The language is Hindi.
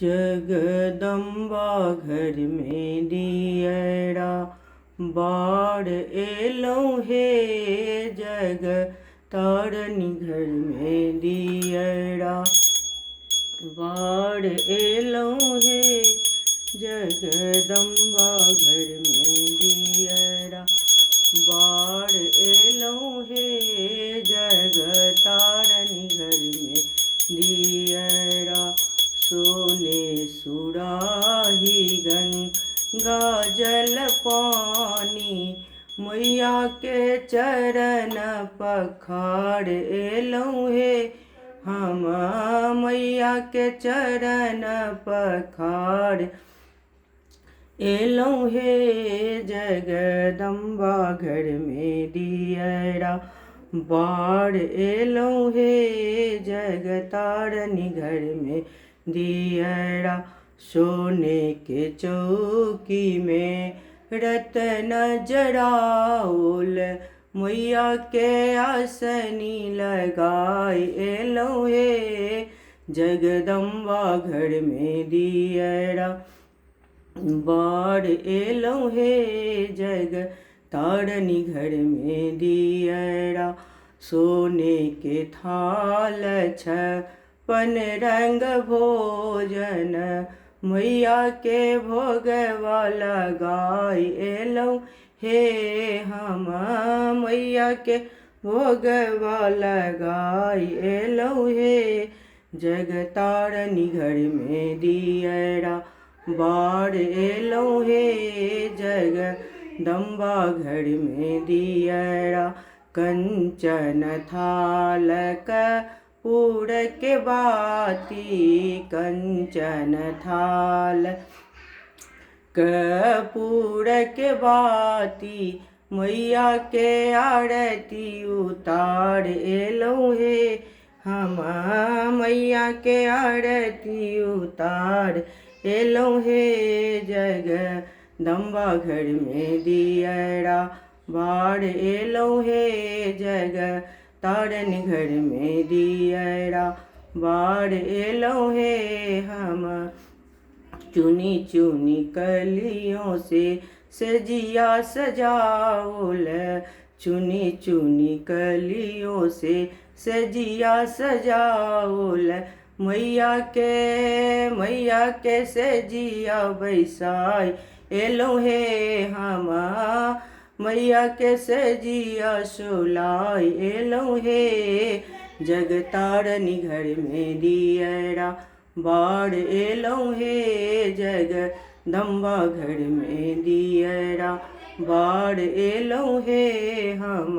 जगदम्बा घर में दियरा बाढ़ एलौं हे। जग तारनी घर में दियरा बाढ़ एलौं हे। जगदम्बा घर में दियरा बाढ़ एलौं हे। जग तारनी घर में दियरा सोने सुराही गंगा जल पानी मैया के चरण पखार एलौं हे। हम मैया के चरण पखार एलौं हे। जगदम्बा घर में दियरा बाढ़ एलौं हे। जग तारनी घर में दियरा सोने के चौकी में रतन जराउल मैया के आसनी लगाई एलौं हे। जगदम्बा घर में दियरा बाढ़ एलौं हे। जग तारनी घर में दियरा सोने के थाल छप्पन रंग भोजन मैया के भोगवा लगाई एलौं हे। हम मैया के भोगवा लगाई एलौं हे। जग तारनी घर में दियरा बाढ़ एलौं हे। जगदम्बा घर में दियरा कंचन थाल कपूर के बाती कंचन थाल कपूर के बाती मैया के आरती उतार एलौं हे। हम मैया के आरती उतार एलौं हे। जगदम्बा घर में दियरा बाढ़ एलौं हे। जग तारनी घर में दियरा बाढ़ एलौं हे। हम चुनी चुनी कलियों से सजिया सजाओल चुनी चुनी कलियों से सजिया सजाओल मैया के सजिया बैसाई एलौं हे। हम मैया के सजिया सोलाई एलौं हे। जग तारनी घर में दियरा बाढ़ एलौं हे। जगदम्बा घर में दियरा बाढ़ एलौं हे। हम